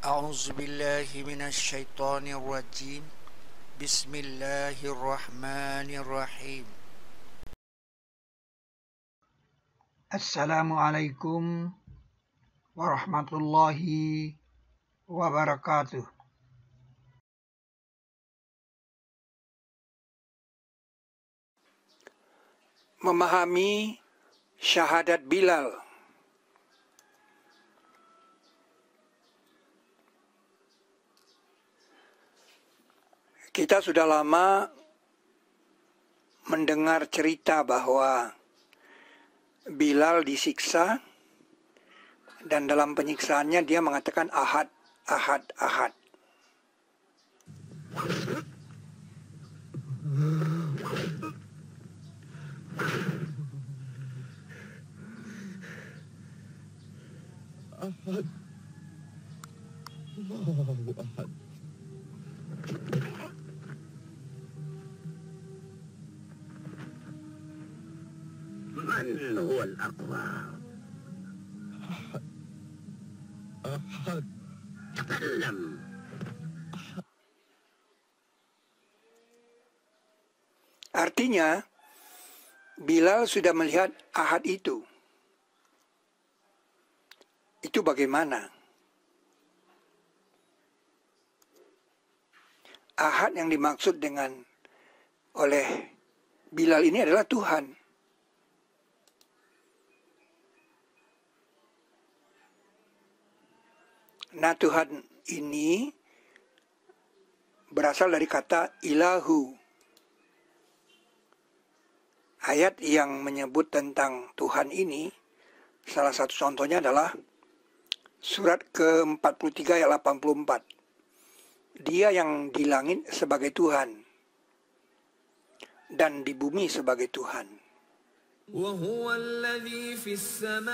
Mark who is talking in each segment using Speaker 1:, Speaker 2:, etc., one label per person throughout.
Speaker 1: أعوذ بالله من الشيطان الرجيم بسم الله الرحمن الرحيم
Speaker 2: Assalamualaikum warahmatullahi wabarakatuh.
Speaker 3: Memahami syahadat Bilal. Kita sudah lama mendengar cerita bahwa Bilal disiksa dan dalam penyiksaannya dia mengatakan ahad, ahad, ahad.
Speaker 4: أحد الله أحد
Speaker 5: من هو الأقوى؟
Speaker 4: أحد
Speaker 5: تكلم.
Speaker 3: Artinya, Bilal sudah melihat ahad itu. Itu bagaimana? Ahad yang dimaksud dengan oleh Bilal ini adalah Tuhan. Nah, Tuhan ini berasal dari kata ilahu. Ayat yang menyebut tentang Tuhan ini, salah satu contohnya adalah surat ke-43 ayat 84. Dia yang di langit sebagai Tuhan dan di bumi sebagai Tuhan.
Speaker 6: وهو الذي في السماء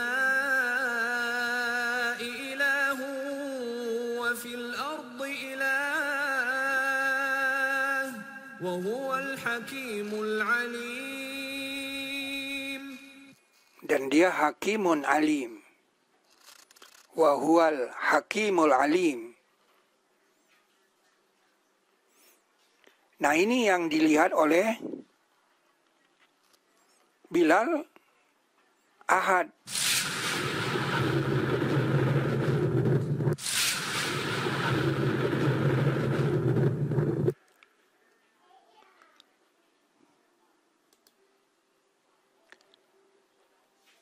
Speaker 6: إله وفي الأرض إله وهو الحكيم العليم.
Speaker 3: Dan dia hakimun alim. Wa huwal hakimul alim. Nah, ini yang dilihat oleh Bilal ahad.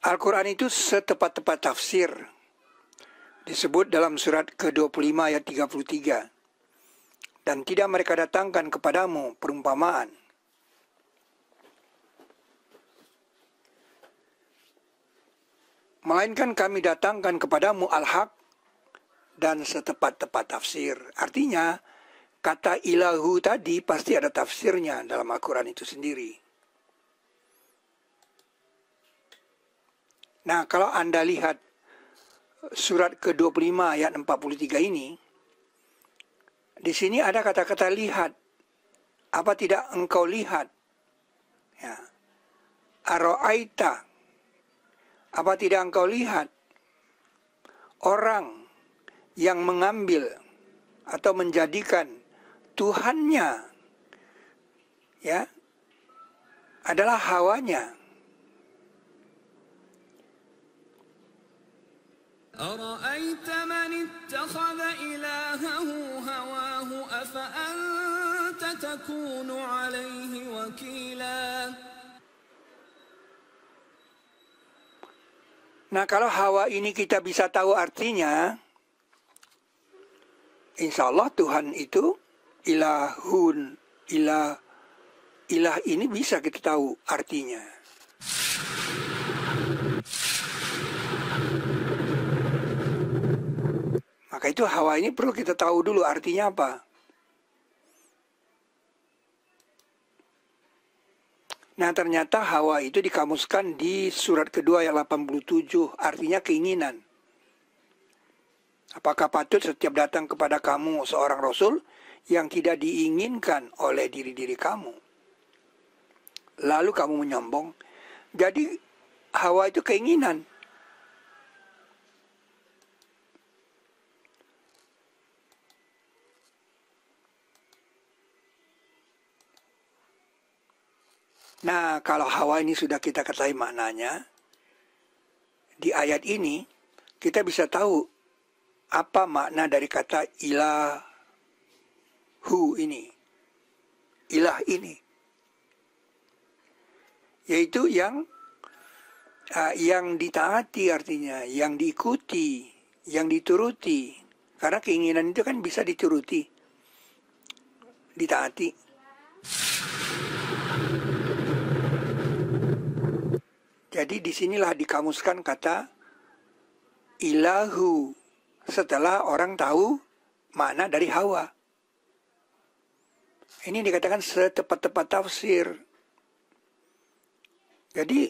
Speaker 3: Al-Quran itu setepat-tepat tafsir. Disebut dalam surat ke-25 ayat 33. Dan tidak mereka datangkan kepadamu perumpamaan. Melainkan kami datangkan kepadamu al-haq dan setepat-tepat tafsir. Artinya, kata ilahu tadi pasti ada tafsirnya dalam Al-Quran itu sendiri. Nah, kalau Anda lihat surat ke-25 ayat 43 ini, di sini ada kata-kata lihat. Apa tidak engkau lihat? Ya. Aro'aita. Apa tidak engkau lihat orang yang mengambil atau menjadikan Tuhannya ya adalah hawanya.
Speaker 6: أرأيت من اتخذ إلهه هواه أفأنت تكون عليه وكيلا.
Speaker 3: Nah, kalau hawa ini kita bisa tahu artinya, insya Allah Tuhan itu ilahun, ilah ini bisa kita tahu artinya. Maka itu hawa ini perlu kita tahu dulu artinya apa. Nah, ternyata hawa itu dikamuskan di surat kedua ayat 87, artinya keinginan. Apakah patut setiap datang kepada kamu seorang rasul yang tidak diinginkan oleh diri-diri kamu? Lalu kamu menyombong. Jadi hawa itu keinginan. Nah, kalau Hawa ini sudah kita ketahui maknanya, di ayat ini kita bisa tahu apa makna dari kata ilahu ini. Ilah ini. Yaitu yang ditaati artinya, yang diikuti, yang dituruti. Karena keinginan itu kan bisa dituruti, ditaati. Jadi disinilah dikamuskan kata ilahu setelah orang tahu makna dari Hawa. Ini dikatakan setepat-tepat tafsir. Jadi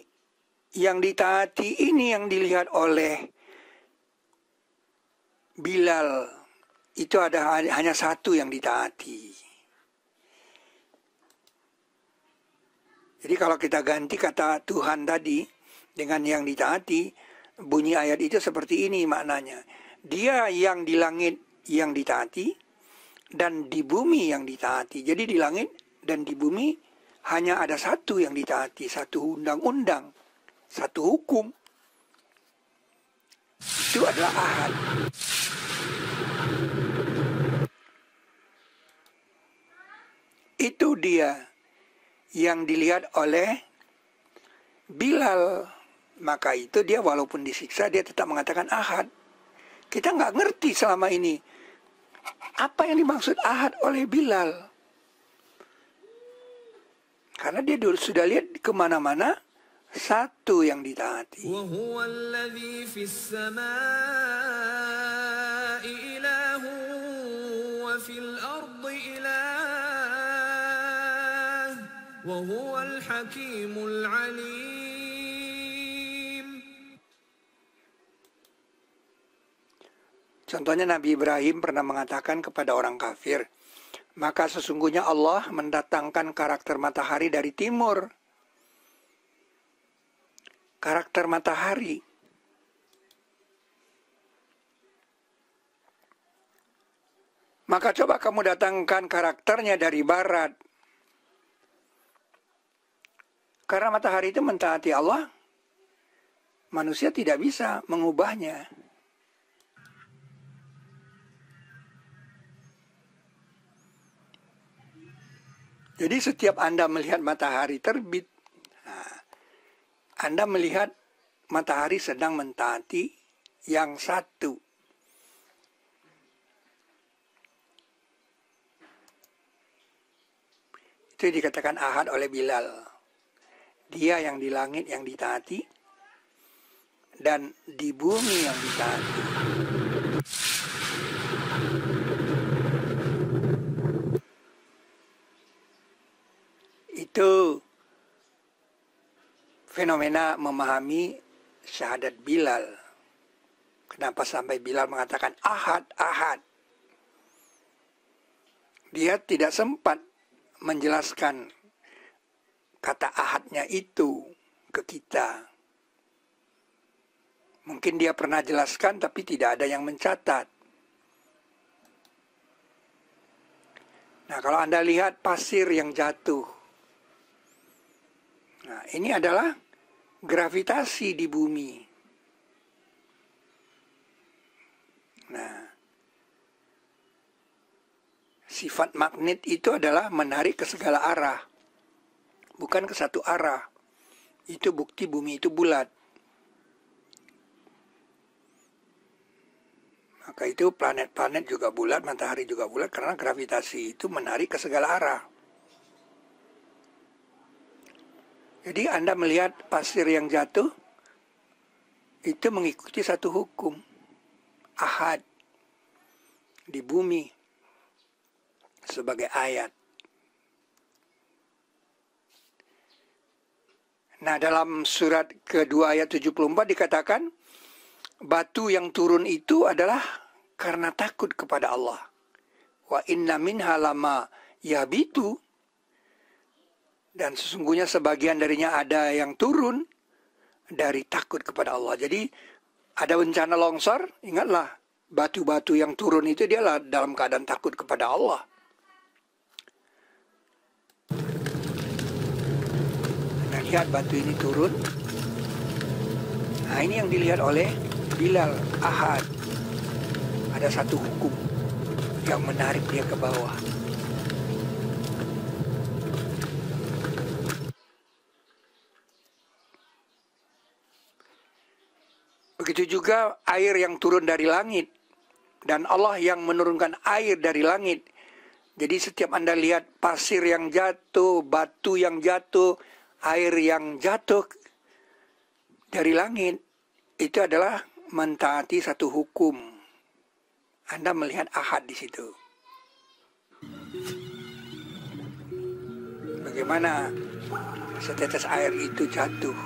Speaker 3: yang ditaati ini yang dilihat oleh Bilal itu hanya satu yang ditaati. Jadi kalau kita ganti kata Tuhan tadi dengan yang ditaati, bunyi ayat itu seperti ini maknanya. Dia yang di langit yang ditaati dan di bumi yang ditaati. Jadi di langit dan di bumi hanya ada satu yang ditaati, satu undang-undang, satu hukum. Itu adalah Ahad. Itu dia yang dilihat oleh Bilal. Maka itu dia walaupun disiksa dia tetap mengatakan Ahad. Kita nggak ngerti selama ini apa yang dimaksud Ahad oleh Bilal. Karena dia sudah lihat kemana-mana satu yang ditaati.
Speaker 6: وهو الذي في السماء إله وفي الأرض إله وهو الحكيم العليم.
Speaker 3: Contohnya Nabi Ibrahim pernah mengatakan kepada orang kafir, maka sesungguhnya Allah mendatangkan karakter matahari dari timur. Karakter matahari. Maka coba kamu datangkan karakternya dari barat. Karena matahari itu mentaati Allah, manusia tidak bisa mengubahnya. Jadi setiap Anda melihat matahari terbit, Anda melihat matahari sedang mentaati yang satu. Itu dikatakan Ahad oleh Bilal. Dia yang di langit yang ditaati dan di bumi yang ditaati. Itu fenomena memahami syahadat Bilal. Kenapa sampai Bilal mengatakan Ahad, Ahad? Dia tidak sempat menjelaskan kata ahadnya itu ke kita. Mungkin dia pernah jelaskan tapi tidak ada yang mencatat. Nah, kalau Anda lihat pasir yang jatuh, nah ini adalah gravitasi di bumi. Nah, sifat magnet itu adalah menarik ke segala arah, bukan ke satu arah. Itu bukti bumi itu bulat. Maka itu planet-planet juga bulat, matahari juga bulat, karena gravitasi itu menarik ke segala arah. Jadi Anda melihat pasir yang jatuh, itu mengikuti satu hukum. Ahad di bumi sebagai ayat. Nah, dalam surat kedua ayat 74 dikatakan batu yang turun itu adalah karena takut kepada Allah. Wa inna minha lama yabitu, dan sesungguhnya sebagian darinya ada yang turun dari takut kepada Allah. Jadi ada bencana longsor, ingatlah batu-batu yang turun itu dialah dalam keadaan takut kepada Allah. melihat batu ini turun. Nah, ini yang dilihat oleh Bilal, ahad. Ada satu hukum yang menarik dia ke bawah. Begitu juga air yang turun dari langit. Dan Allah yang menurunkan air dari langit. Jadi setiap Anda lihat pasir yang jatuh, batu yang jatuh, air yang jatuh dari langit, itu adalah mentaati satu hukum. Anda melihat ahad di situ. Bagaimana setetes air itu jatuh.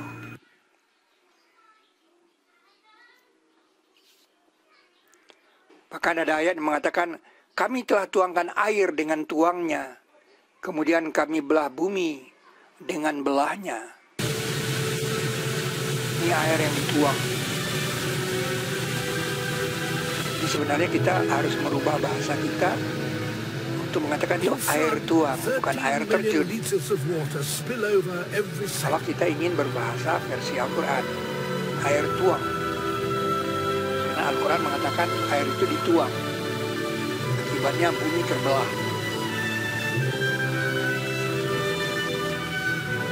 Speaker 3: Bahkan ada ayat yang mengatakan, kami telah tuangkan air dengan tuangnya, kemudian kami belah bumi dengan belahnya. Ini air yang dituang. Jadi sebenarnya kita harus merubah bahasa kita untuk mengatakan itu air tuang, bukan air terjun. Kalau kita ingin berbahasa versi Al-Quran, air tuang. Karena Al-Quran mengatakan air itu dituang. Akibatnya bumi terbelah.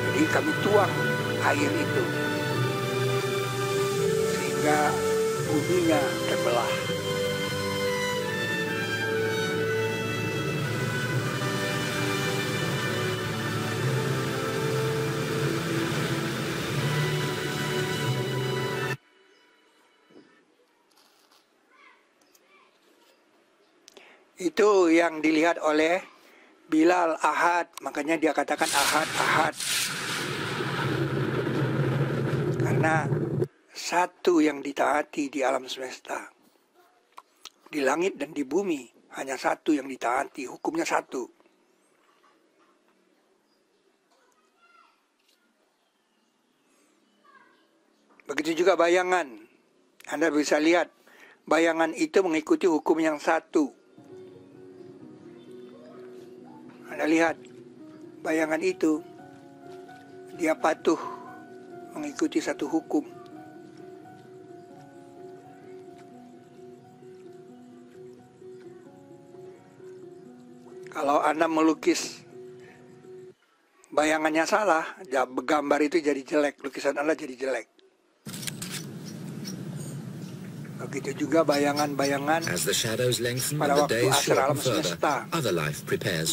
Speaker 3: Jadi kami tuang air itu sehingga buminya terbelah. Itu yang dilihat oleh Bilal, ahad. Makanya dia katakan ahad, ahad. Karena satu yang ditaati di alam semesta. Di langit dan di bumi hanya satu yang ditaati, hukumnya satu. Begitu juga bayangan. Anda bisa lihat bayangan itu mengikuti hukum yang satu. Anda lihat bayangan itu, dia patuh mengikuti satu hukum. Kalau Anda melukis bayangannya salah, gambar itu jadi jelek, lukisan Anda jadi jelek. Begitu juga bayangan-bayangan pada waktu asar alam semesta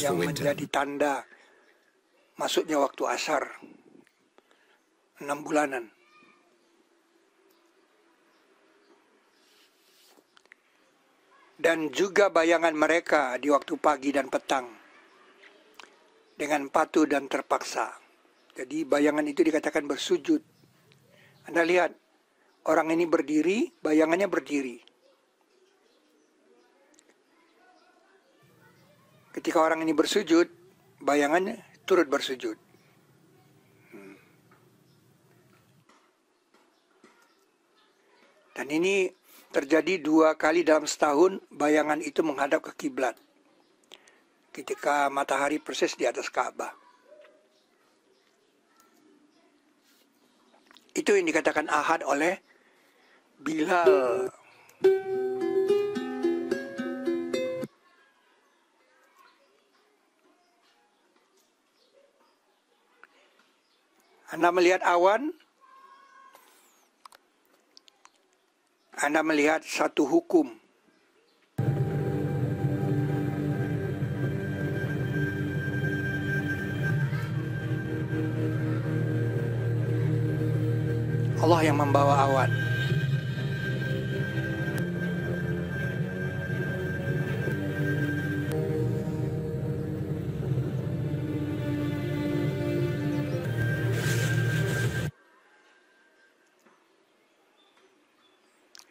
Speaker 3: yang menjadi tanda masuknya waktu asar 6 bulanan. Dan juga bayangan mereka di waktu pagi dan petang dengan patuh dan terpaksa. Jadi bayangan itu dikatakan bersujud. Anda lihat, orang ini berdiri, bayangannya berdiri. Ketika orang ini bersujud, bayangannya turut bersujud. Dan ini terjadi 2 kali dalam setahun, bayangan itu menghadap ke kiblat. Ketika matahari persis di atas Ka'bah. Itu yang dikatakan ahad oleh Bilal. Anda melihat awan, Anda melihat satu hukum. Allah yang membawa awan.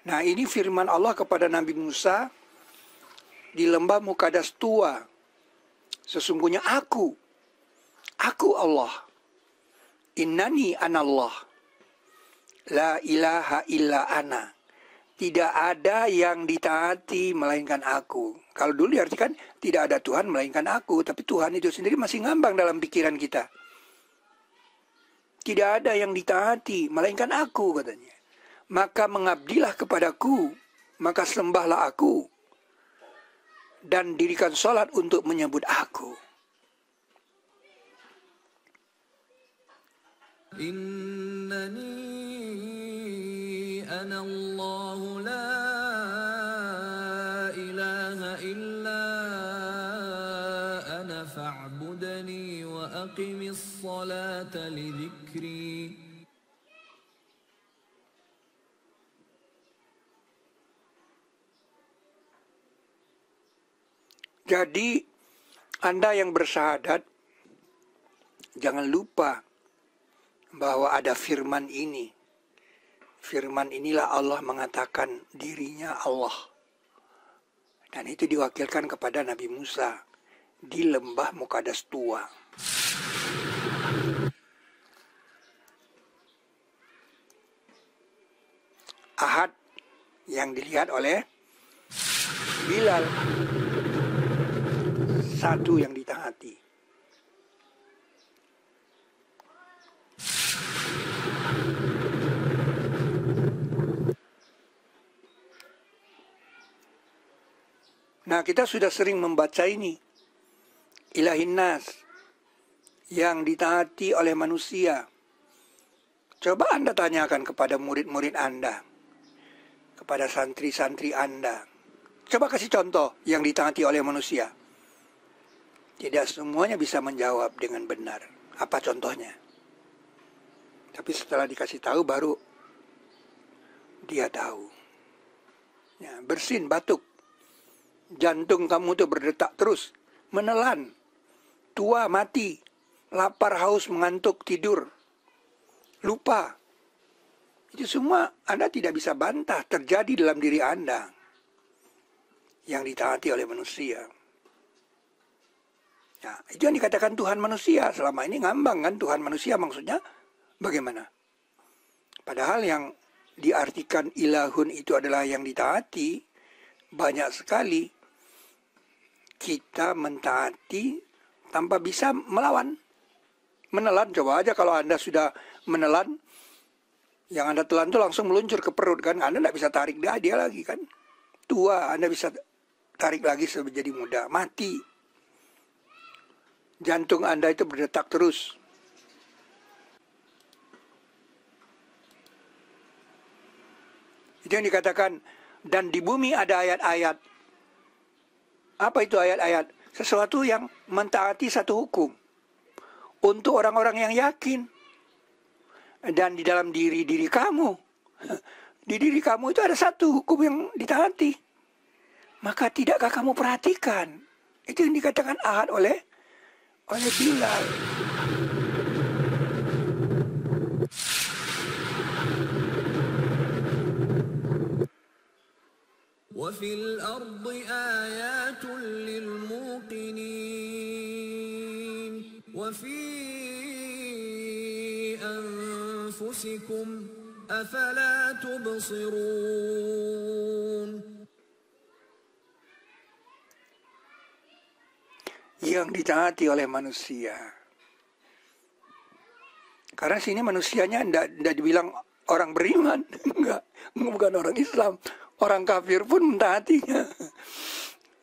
Speaker 3: Nah, ini firman Allah kepada Nabi Musa di lembah Mukadas Tua. Sesungguhnya aku Allah. Innani anallah. La ilaha illa ana. Tidak ada yang ditaati melainkan aku. Kalau dulu diartikan tidak ada Tuhan melainkan aku. Tapi Tuhan itu sendiri masih ngambang dalam pikiran kita. tidak ada yang ditaati, melainkan aku, katanya. Maka mengabdilah kepadaku, maka sembahlah aku, dan dirikan sholat untuk menyebut aku.
Speaker 6: Innani ana Allah la ilaha illa ana fa'budani wa aqimis salata li dzikri.
Speaker 3: Jadi, Anda yang bersyahadat, jangan lupa bahwa ada firman ini. Firman inilah Allah mengatakan dirinya Allah. Dan itu diwakilkan kepada Nabi Musa di lembah Mukadas Tua. Ahad yang dilihat oleh Bilal, satu yang ditaati. Nah, kita sudah sering membaca ini. Ilahin nas, yang ditaati oleh manusia. Coba Anda tanyakan kepada murid-murid Anda, kepada santri-santri Anda. Coba kasih contoh yang ditaati oleh manusia. Tidak semuanya bisa menjawab dengan benar. Apa contohnya? Tapi setelah dikasih tahu baru dia tahu. Ya, bersin, batuk. Jantung kamu tuh berdetak terus, menelan, tua, mati, lapar, haus, mengantuk, tidur, lupa. Itu semua Anda tidak bisa bantah terjadi dalam diri Anda yang ditaati oleh manusia. Nah, itu yang dikatakan Tuhan manusia. Selama ini ngambang kan Tuhan manusia, maksudnya bagaimana? Padahal yang diartikan ilahun itu adalah yang ditaati. Banyak sekali kita mentaati tanpa bisa melawan. Menelan, coba aja kalau Anda sudah menelan, yang Anda telan itu langsung meluncur ke perut kan. Anda tidak bisa tarik dia lagi kan. Tua, Anda bisa tarik lagi menjadi muda. Mati. Jantung Anda itu berdetak terus. Itu yang dikatakan, dan di bumi ada ayat-ayat. Apa itu ayat-ayat? Sesuatu yang mentaati satu hukum. Untuk orang-orang yang yakin. Dan di dalam diri kamu. Di diri kamu itu ada satu hukum yang ditaati. Maka tidakkah kamu perhatikan? Itu yang dikatakan ahad oleh Bilal.
Speaker 6: وفي الأرض آيات للموقنين وفي أنفسكم أفلا تبصرون.
Speaker 3: Yang ditaati oleh manusia. Karena sini manusianya tidak dibilang orang beriman, enggak, bukan orang Islam. Orang kafir pun mentaatinya.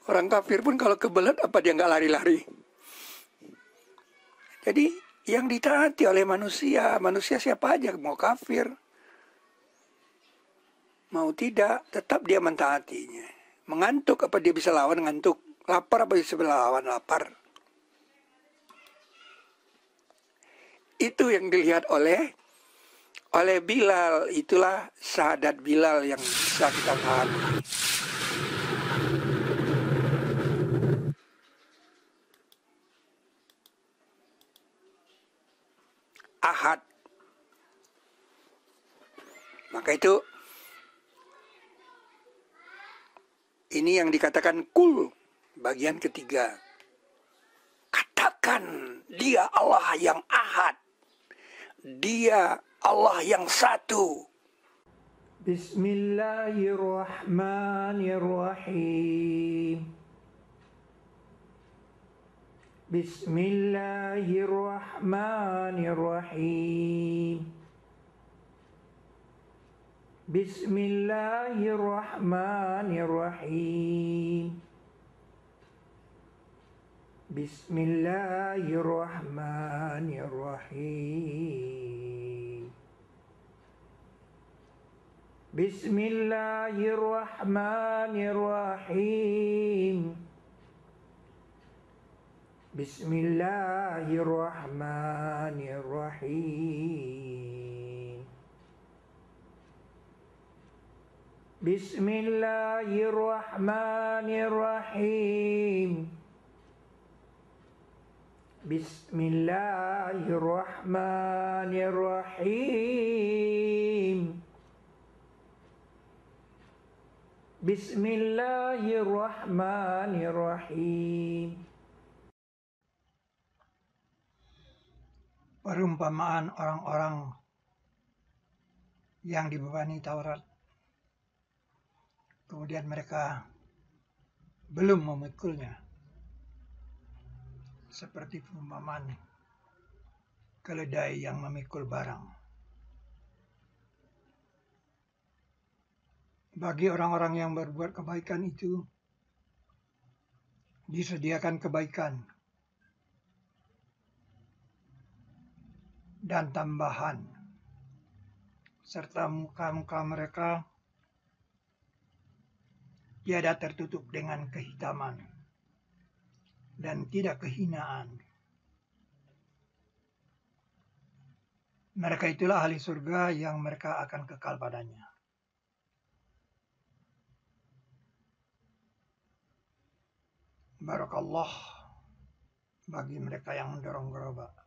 Speaker 3: Orang kafir pun kalau kebelet apa dia nggak lari-lari. Jadi yang ditaati oleh manusia siapa aja, mau kafir, mau tidak, tetap dia mentaatinya. Mengantuk apa dia bisa lawan ngantuk? Lapar apa bisa lawan lapar? Itu yang dilihat oleh Bilal. Itulah syahadat Bilal yang bisa kita pahami. Ahad. Maka itu ini yang dikatakan kul, bagian ketiga. Katakan dia Allah yang ahad. Dia Allah yang satu. Bismillahirrahmanirrahim. Bismillahirrahmanirrahim. Bismillahirrahmanirrahim. Bismillahirrahmanirrahim. Bismillahirrahmanirrahim. Bismillahirrahmanirrahim. Bismillahirrahmanirrahim. Bismillahirrahmanirrahim. Bismillahirrahmanirrahim. Perumpamaan orang-orang yang dibebani Taurat, kemudian mereka belum memikulnya, seperti perumpamaan keledai yang memikul barang. Bagi orang-orang yang berbuat kebaikan itu disediakan kebaikan dan tambahan, serta muka-muka mereka tiada tertutup dengan kehitaman dan tidak kehinaan. Mereka itulah ahli surga yang mereka akan kekal padanya. Barakallah bagi mereka yang mendorong gerobak.